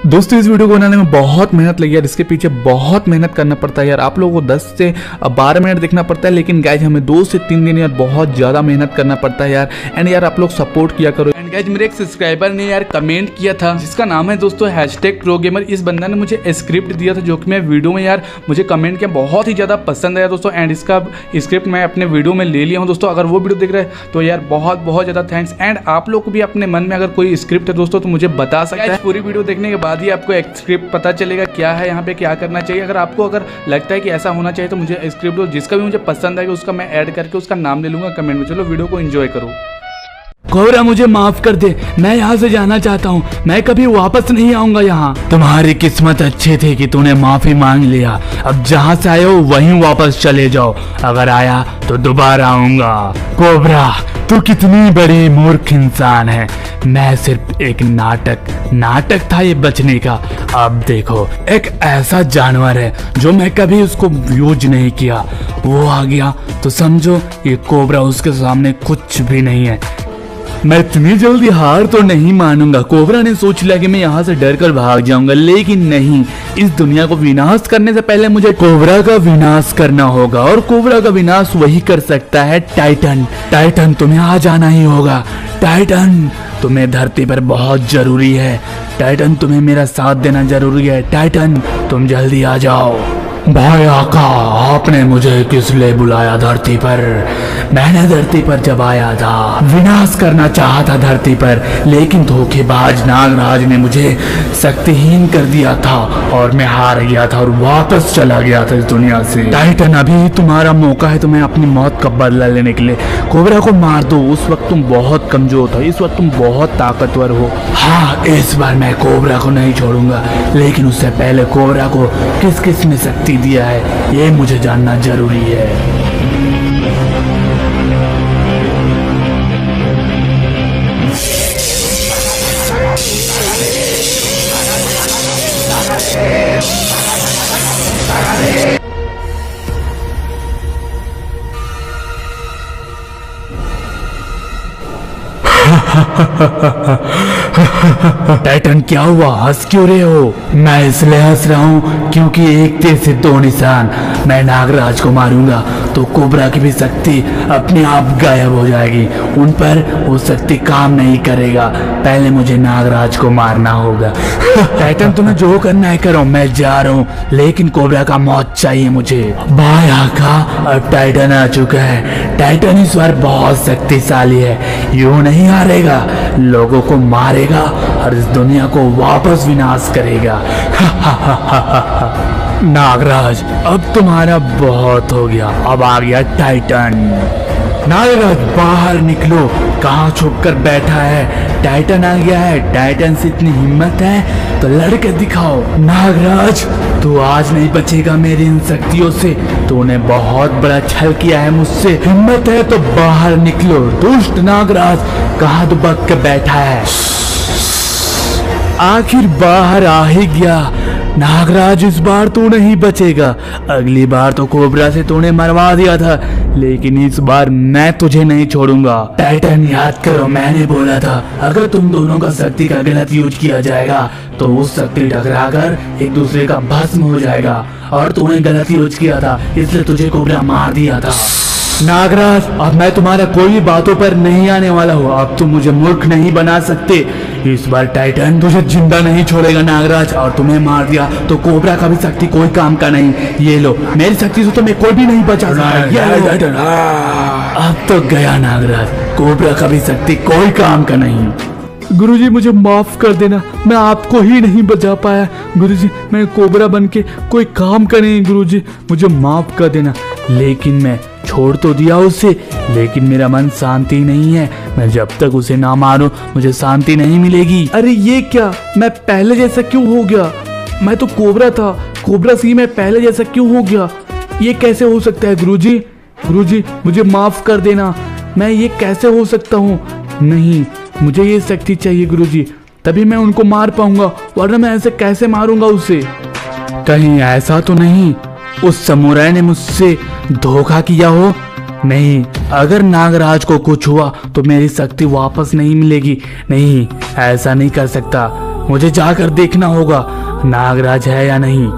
दोस्तों इस वीडियो को बनाने में बहुत मेहनत लगी यार, इसके पीछे बहुत मेहनत करना पड़ता है यार। आप लोगों को 10 से 12 मिनट देखना पड़ता है, लेकिन गाइज हमें 2 से 3 दिन यार बहुत ज़्यादा मेहनत करना पड़ता है यार। एंड यार आप लोग सपोर्ट किया करो। एंड गाइज मेरे एक सब्सक्राइबर ने यार कमेंट किया था जिसका नाम है दोस्तों #प्रोगेमर। इस बंदा ने मुझे स्क्रिप्ट दिया था जो कि मैं वीडियो में यार मुझे कमेंट किया, बहुत ही ज़्यादा पसंद आया दोस्तों। एंड इसका स्क्रिप्ट मैं अपने वीडियो में ले लिया हूँ दोस्तों। अगर वो वीडियो देख रहे हैं तो यार बहुत बहुत ज़्यादा थैंक्स। एंड आप लोग को भी अपने मन में अगर कोई स्क्रिप्ट है दोस्तों तो मुझे बता सकते हैं। पूरी वीडियो देखने के बाद ही आपको स्क्रिप्ट पता चलेगा क्या है यहाँ पे, क्या करना चाहिए। अगर आपको लगता है कि ऐसा होना चाहिए तो मुझे स्क्रिप्ट जिसका भी मुझे पसंद आएगा उसका मैं ऐड करके उसका नाम ले लूँगा कमेंट में। चलो वीडियो को एंजॉय करो। कोबरा मुझे माफ कर दे, मैं यहाँ से जाना चाहता हूँ, मैं कभी वापस नहीं आऊंगा यहाँ। तुम्हारी किस्मत अच्छी थी कि तूने माफी मांग लिया। अब जहाँ से आए हो वहीं वापस चले जाओ, अगर आया तो दोबारा आऊंगा। कोबरा तू कितनी बड़ी मूर्ख इंसान है। मैं सिर्फ एक नाटक था ये बचने का। अब देखो एक ऐसा जानवर है जो मैं कभी उसको यूज नहीं किया, वो आ गया तो समझो ये कोबरा उसके सामने कुछ भी नहीं है। मैं इतनी जल्दी हार तो नहीं मानूंगा। कोबरा ने सोच लिया कि मैं यहाँ से डर कर भाग जाऊंगा, लेकिन नहीं, इस दुनिया को विनाश करने से पहले मुझे कोबरा का विनाश करना होगा। और कोबरा का विनाश वही कर सकता है टाइटन तुम्हें आ जाना ही होगा। टाइटन तुम्हें धरती पर बहुत जरूरी है। टाइटन तुम्हें मेरा साथ देना जरूरी है। टाइटन तुम जल्दी आ जाओ। भाई आका, आपने मुझे किस लिए बुलाया धरती पर? मैंने धरती पर जब आया था विनाश करना चाहा था धरती पर, लेकिन धोखेबाज नागराज ने मुझे शक्तिहीन कर दिया था और मैं हार गया था और वापस चला गया था इस दुनिया से। टाइटन अभी तुम्हारा मौका है तुम्हें अपनी मौत का बदला लेने के लिए। कोबरा को मार दो। उस वक्त तुम बहुत कमजोर था, इस वक्त तुम बहुत ताकतवर हो। हाँ, इस बार मैं कोबरा को नहीं छोड़ूंगा, लेकिन उससे पहले कोबरा को किस किस ने शक्ति दिया है ये मुझे जानना जरूरी है। टाइटन क्या हुआ, हंस क्यों रहे हो? मैं इसलिए हंस रहा हूँ क्योंकि एक तीर से 2 निशान। मैं नागराज को मारूंगा तो कोबरा की भी शक्ति अपने आप गायब हो जाएगी। उन पर वो शक्ति काम नहीं करेगा। पहले मुझे नागराज को मारना होगा। टाइटन तुम्हें जो करना है करो, मैं जा रहा हूँ, लेकिन कोबरा का मौत चाहिए मुझे। भाई आका, अब टाइटन आ चुका है। टाइटन इस बार बहुत शक्तिशाली है, यूं नहीं हारेगा, लोगों को मारेगा और इस दुनिया को वापस विनाश करेगा। नागराज अब तुम्हारा बहुत हो गया, अब आ गया टाइटन। नागराज बाहर निकलो, कहाँ छुप कर बैठा है? टाइटन आ गया है। टाइटन से इतनी हिम्मत है तो लड़के दिखाओ। नागराज तू आज नहीं बचेगा मेरी इन शक्तियों से। तूने बहुत बड़ा छल किया है मुझसे। हिम्मत है तो बाहर निकलो। दुष्ट नागराज कहाँ दुबक के बैठा है? आखिर बाहर आ ही गया। नागराज इस बार तू नहीं बचेगा। अगली बार तो कोबरा से तूने मरवा दिया था, लेकिन इस बार मैं तुझे नहीं छोड़ूंगा। टाइटन याद करो, मैंने बोला था अगर तुम दोनों का शक्ति का गलत यूज किया जाएगा तो उस शक्ति टकराकर एक दूसरे का भस्म हो जाएगा, और तूने गलत यूज किया था इसलिए तुझे कोबरा मार दिया था। नागराज अब मैं तुम्हारा कोई भी बातों पर नहीं आने वाला हूँ। अब तुम मुझे मूर्ख नहीं बना सकते। इस बार टाइटन तुझे जिंदा नहीं छोड़ेगा नागराज, और तुम्हें मार दिया तो कोबरा का भी शक्ति कोई काम का नहीं। ये लो, मेरी शक्ति से तुम्हें कोई भी नहीं बचा सकता। अब तो गया नागराज, कोबरा का भी शक्ति कोई काम का नहीं। गुरुजी मुझे माफ कर देना, मैं आपको ही नहीं बचा पाया। गुरुजी मैं कोबरा बन के कोई काम का नहीं। गुरुजी मुझे माफ कर देना। लेकिन मैं छोड़ तो दिया उसे, लेकिन मेरा मन शांति नहीं है। मैं जब तक उसे ना मारूं मुझे शांति नहीं मिलेगी। अरे ये क्या, मैं पहले जैसा क्यों हो गया? मैं तो कोबरा था, कोबरा सी मैं पहले जैसा क्यों हो गया? ये कैसे हो सकता है? गुरुजी गुरुजी मुझे माफ कर देना। मैं ये कैसे हो सकता हूँ? नहीं, मुझे ये शक्ति चाहिए गुरुजी, तभी मैं उनको मार पाऊंगा, वरना मैं ऐसे कैसे मारूंगा उसे? कहीं ऐसा तो नहीं उस समुराई ने मुझसे धोखा किया हो? नहीं, अगर नागराज को कुछ हुआ तो मेरी शक्ति वापस नहीं मिलेगी। नहीं, ऐसा नहीं कर सकता। मुझे जाकर देखना होगा नागराज है या नहीं।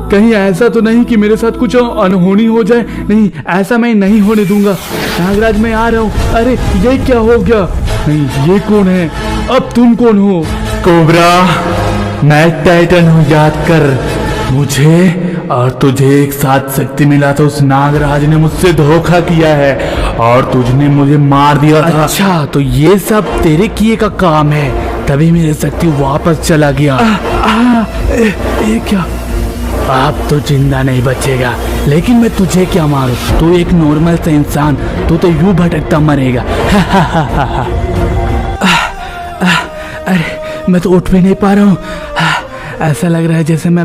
कहीं ऐसा तो नहीं कि मेरे साथ कुछ अनहोनी हो जाए। नहीं, ऐसा मैं नहीं होने दूंगा। नागराज मैं आ रहा हूँ। अरे ये क्या हो गया? नहीं, ये कौन है? अब तुम कौन हो? कोबरा, मैं टाइटन हूँ, याद कर। मुझे और तुझे एक साथ शक्ति मिला तो उस नागराज ने मुझसे धोखा किया है और तुझने मुझे मार दिया था। अच्छा, तो ये सब तेरे किए का काम है, तभी मेरी शक्ति वापस चला गया। ये क्या? अब तो जिंदा नहीं बचेगा, लेकिन मैं तुझे क्या मारूं? तू एक नॉर्मल सा इंसान, तू तो यूं भटकता मरेगा। अरे मैं तो उठ भी नहीं पा रहा हूँ। ऐसा लग रहा है जैसे मैं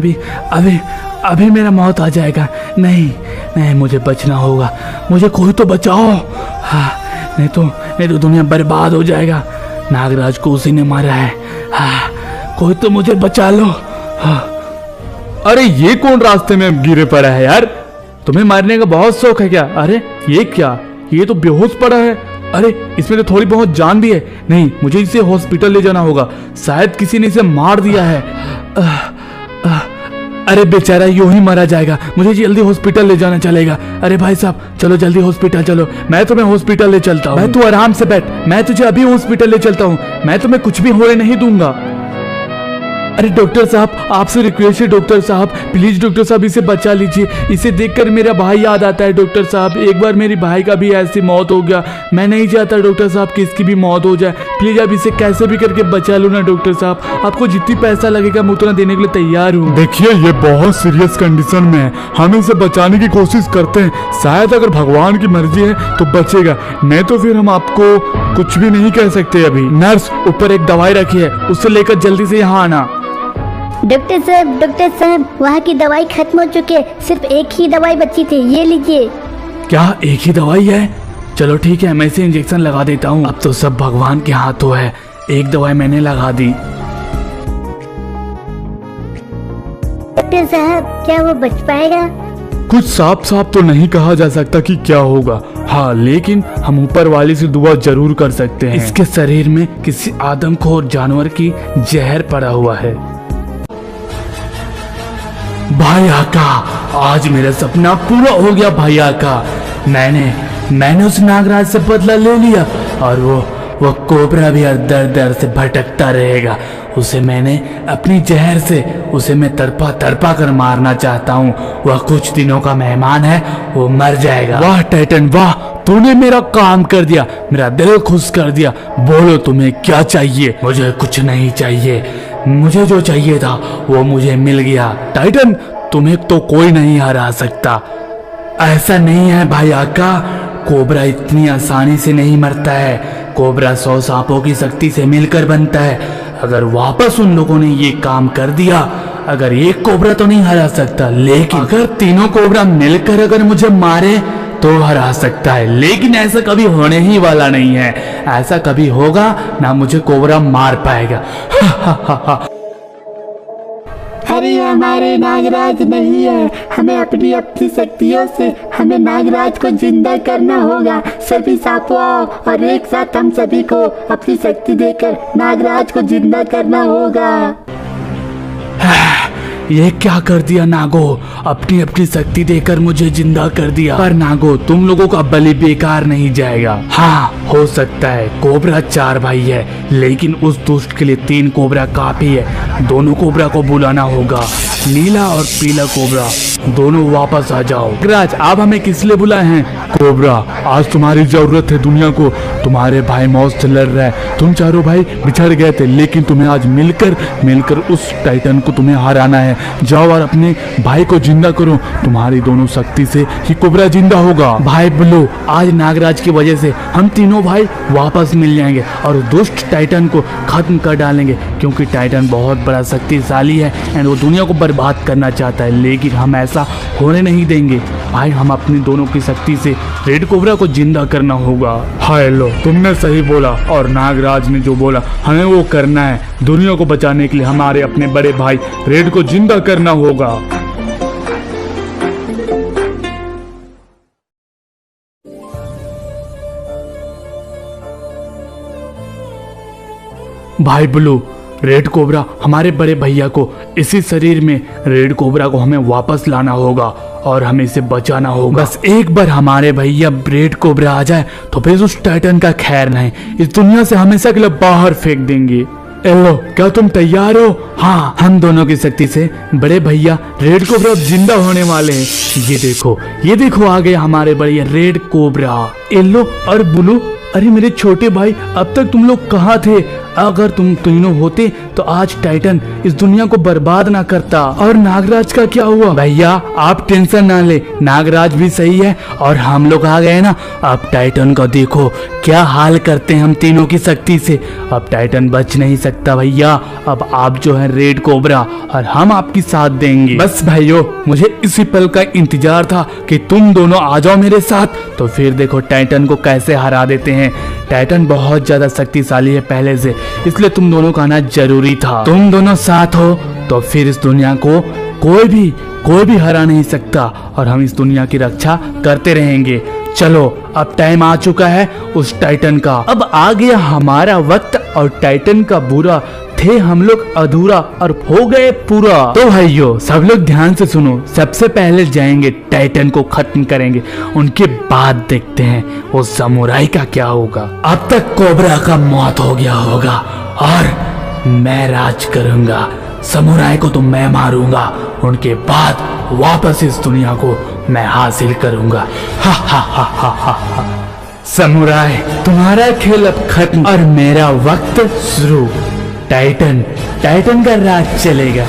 अभी मेरा मौत आ जाएगा। नहीं, मुझे बचना होगा। मुझे कोई तो बचाओ। नहीं तो दुनिया बर्बाद हो जाएगा। नागराज को उसी ने मारा है। कोई तो मुझे बचा लो। अरे ये कौन रास्ते में गिरे पड़ा है यार? तुम्हें मारने का बहुत शौक है क्या? अरे ये क्या? ये तो बेहोश पड़ा है। अरे इसमें तो थोड़ी बहुत जान भी है। नहीं, मुझे इसे हॉस्पिटल ले जाना होगा। शायद किसी ने इसे मार दिया है। अरे बेचारा यूं ही मारा जाएगा। मुझे जल्दी हॉस्पिटल ले जाना चलेगा। अरे भाई साहब, चलो जल्दी हॉस्पिटल चलो। मैं तुम्हें हॉस्पिटल ले चलता हूँ। मैं, तू आराम से बैठ, मैं तुझे अभी हॉस्पिटल ले चलता हूँ। मैं तुम्हें कुछ भी होने नहीं दूंगा। अरे डॉक्टर साहब, आपसे रिक्वेस्ट है डॉक्टर साहब, प्लीज डॉक्टर साहब इसे बचा लीजिए। इसे देखकर मेरा भाई याद आता है डॉक्टर साहब। एक बार मेरी भाई का भी ऐसी मौत हो गया। मैं नहीं चाहता डॉक्टर साहब कि इसकी भी मौत हो जाए। प्लीज आप इसे कैसे भी करके बचा लो ना डॉक्टर साहब। आपको जितनी पैसा लगेगा मैं उतना देने के लिए तैयार हूँ। देखिए, ये बहुत सीरियस कंडीशन में है। हम इसे बचाने की कोशिश करते हैं। शायद अगर भगवान की मर्जी है तो बचेगा, नहीं तो फिर हम आपको कुछ भी नहीं कह सकते। अभी नर्स, ऊपर एक दवाई रखी है, उससे लेकर जल्दी से यहाँ आना। डॉक्टर साहब, वहाँ की दवाई खत्म हो चुकी है। सिर्फ एक ही दवाई बची थी, ये लीजिए। क्या एक ही दवाई है? चलो ठीक है, मैं इसे इंजेक्शन लगा देता हूँ। अब तो सब भगवान के हाथों है। एक दवाई मैंने लगा दी। डॉक्टर साहब, क्या वो बच पाएगा? कुछ साफ साफ तो नहीं कहा जा सकता कि क्या होगा। हाँ, लेकिन हम ऊपर वाले से दुआ जरूर कर सकते हैं। इसके शरीर में किसी आदमखोर जानवर की जहर पड़ा हुआ है। भाई आका, आज मेरा सपना पूरा हो गया। भाई आका, मैंने उस नागराज से बदला ले लिया और वो कोबरा भी दर दर से भटकता रहेगा। उसे मैंने अपनी जहर से उसे मैं तड़पा कर मारना चाहता हूँ। वह कुछ दिनों का मेहमान है, वो मर जाएगा। वाह टाइटन वाह, तूने मेरा काम कर दिया, मेरा दिल खुश कर दिया। बोलो तुम्हें क्या चाहिए? मुझे कुछ नहीं चाहिए, मुझे जो चाहिए था वो मुझे मिल गया। टाइटन, तुम्हें तो कोई नहीं हरा सकता। ऐसा नहीं है भाई आका, कोबरा इतनी आसानी से नहीं मरता है। कोबरा 100 सांपों की शक्ति से मिलकर बनता है। अगर वापस उन लोगों ने ये काम कर दिया, अगर एक कोबरा तो नहीं हरा सकता, लेकिन अगर तीनों कोबरा मिलकर अगर मुझे मारे तो हरा सकता है। लेकिन ऐसा कभी होने ही वाला नहीं है। ऐसा कभी होगा ना, मुझे कोबरा मार पाएगा। अरे हमारे नागराज नहीं है। हमें अपनी शक्तियों से हमें नागराज को जिंदा करना होगा। सभी सांपों और एक साथ हम सभी को अपनी शक्ति देकर नागराज को जिंदा करना होगा। ये क्या कर दिया नागो? अपनी शक्ति देकर मुझे जिंदा कर दिया। पर नागो, तुम लोगों का बलि बेकार नहीं जाएगा। हाँ, हो सकता है कोबरा 4 भाई है, लेकिन उस दुष्ट के लिए 3 कोबरा काफी है। दोनों कोबरा को बुलाना होगा। नीला और पीला कोबरा, दोनों वापस आ जाओ। नागराज, आप हमें किस लिए बुलाए हैं? कोबरा, आज तुम्हारी जरूरत है दुनिया को। तुम्हारे भाई मौत से लड़ रहा है। तुम चारों भाई बिछड़ गए थे, लेकिन तुम्हें आज मिलकर उस टाइटन को तुम्हें हराना है। जाओ और अपने भाई को जिंदा करो। तुम्हारी दोनों शक्ति से ही कोबरा जिंदा होगा। भाई ब्लू, आज नागराज की वजह से हम तीनों भाई वापस मिल जाएंगे और दुष्ट टाइटन को खत्म कर डालेंगे, क्योंकि टाइटन बहुत बड़ा शक्तिशाली है एंड वो दुनिया को बर्बाद करना चाहता है। लेकिन हम ऐसा होने नहीं देंगे भाई। हम अपनी दोनों की शक्ति से रेड कोबरा को जिंदा करना होगा। हाय लो, तुमने सही बोला और नागराज ने जो बोला हमें वो करना है। दुनिया को बचाने के लिए हमारे अपने बड़े भाई रेड को जिंदा करना होगा। भाई ब्लू, रेड कोबरा हमारे बड़े भैया को इसी शरीर में रेड कोबरा को हमें वापस लाना होगा और हमें इसे बचाना होगा। बस एक बार हमारे भैया रेड कोबरा आ जाए तो फिर उस टाइटन का खैर नहीं, इस दुनिया से हमेशा के लिए बाहर फेंक देंगे। एलो, क्या तुम तैयार हो? हाँ, हम दोनों की शक्ति से बड़े भैया रेड कोबरा अब जिंदा होने वाले हैं। ये देखो आ गए हमारे भैया रेड कोबरा। येलो और ब्लू, अरे मेरे छोटे भाई, अब तक तुम लोग कहाँ थे? अगर तुम तीनों होते तो आज टाइटन इस दुनिया को बर्बाद ना करता। और नागराज का क्या हुआ? भैया आप टेंशन ना ले, नागराज भी सही है और हम लोग आ गए ना। अब टाइटन का देखो क्या हाल करते हैं हम तीनों की शक्ति से। अब टाइटन बच नहीं सकता भैया। अब आप जो है रेड कोबरा और हम आपकी साथ देंगे। बस भाइयों, मुझे इसी पल का इंतजार था कि तुम दोनों आ जाओ मेरे साथ, तो फिर देखो टाइटन को कैसे हरा देते हैं। टाइटन बहुत ज्यादा शक्तिशाली है पहले से, इसलिए तुम दोनों का आना जरूरी था। तुम दोनों साथ हो तो फिर इस दुनिया को कोई भी हरा नहीं सकता और हम इस दुनिया की रक्षा करते रहेंगे। चलो अब टाइम आ चुका है उस टाइटन का, अब आ गया हमारा वक्त और टाइटन का बुरा थे हम लोग अधूरा और हो गए पूरा। तो भाइयों सब लोग ध्यान से सुनो, सबसे पहले जाएंगे टाइटन को खत्म करेंगे, उनके बाद देखते हैं वो समुराई का क्या होगा। अब तक कोबरा का मौत हो गया होगा और मैं राज करूंगा, समुराई को तो मैं मारूंगा, उनके बाद वापस इस दुनिया को मैं हासिल करूंगा। हा हा हा हा हा हा। समुराई तुम्हारा खेल अब खत्म और मेरा वक्त शुरू। टाइटन का राज चलेगा।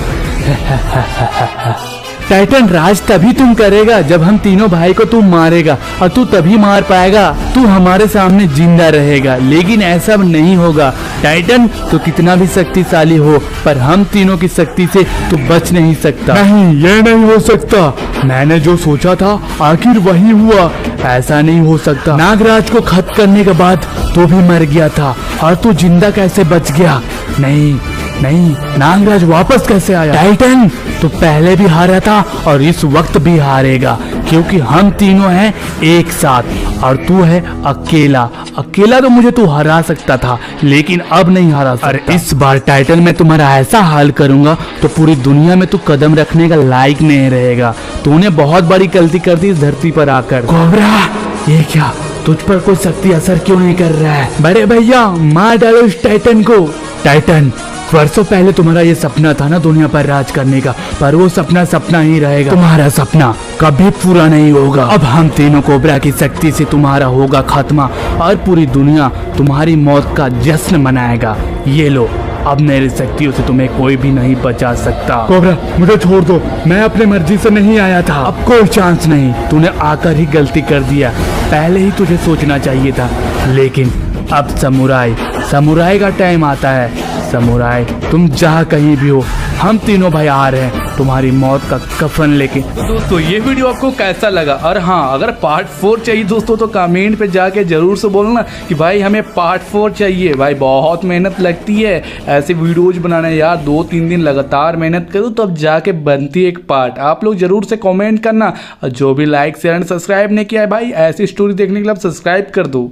टाइटन राज तभी तुम करेगा जब हम तीनों भाई को तू मारेगा और तू तभी मार पाएगा, तू हमारे सामने जिंदा रहेगा। लेकिन ऐसा नहीं होगा टाइटन, तो कितना भी शक्तिशाली हो पर हम तीनों की शक्ति से तू बच नहीं सकता। नहीं, ये नहीं हो सकता। मैंने जो सोचा था आखिर वही हुआ। ऐसा नहीं हो सकता। नागराज को खत्म करने के बाद तू भी मर गया था और तू जिंदा कैसे बच गया? नहीं, नागराज वापस कैसे आया? टाइटन तो पहले भी हारा था और इस वक्त भी हारेगा, क्योंकि हम तीनों हैं एक साथ और तू है अकेला तो मुझे तू हरा सकता था लेकिन अब नहीं हरा सकता। अरे इस बार टाइटन मैं तुम्हारा ऐसा हाल करूंगा तो पूरी दुनिया में तू कदम रखने का लायक नहीं रहेगा। तूने बहुत बड़ी गलती कर दी इस धरती पर आकर। कोबरा, ये क्या, तुझ पर कोई शक्ति असर क्यों नहीं कर रहा है? बड़े भैया मार डालो इस टाइटन को। टाइटन, वर्षों पहले तुम्हारा ये सपना था ना दुनिया पर राज करने का, पर वो सपना ही रहेगा। तुम्हारा सपना कभी पूरा नहीं होगा। अब हम तीनों कोबरा की शक्ति से तुम्हारा होगा खात्मा और पूरी दुनिया तुम्हारी मौत का जश्न मनाएगा। ये लो, अब मेरी शक्तियों से तुम्हें कोई भी नहीं बचा सकता। कोबरा, मुझे छोड़ दो, मैं अपने मर्जी से नहीं आया था। अब कोई चांस नहीं, तूने आकर ही गलती कर दिया, पहले ही तुझे सोचना चाहिए था। लेकिन अब समुराई का टाइम आता है। समुराई, तुम जहाँ कहीं भी हो, हम तीनों भाई आ रहे हैं तुम्हारी मौत का कफन लेके। तो दोस्तों ये वीडियो आपको कैसा लगा? और हाँ, अगर पार्ट 4 चाहिए दोस्तों तो कमेंट पे जाके जरूर से बोलना कि भाई हमें पार्ट 4 चाहिए। भाई बहुत मेहनत लगती है ऐसे वीडियोज बनाने यार, 2-3 दिन लगातार मेहनत करो तब जाके बनती है एक पार्ट। आप लोग जरूर से कमेंट करना और जो भी लाइक शेयर एंड सब्सक्राइब नहीं किया है भाई ऐसी स्टोरी देखने के लिए आप सब्सक्राइब कर दो।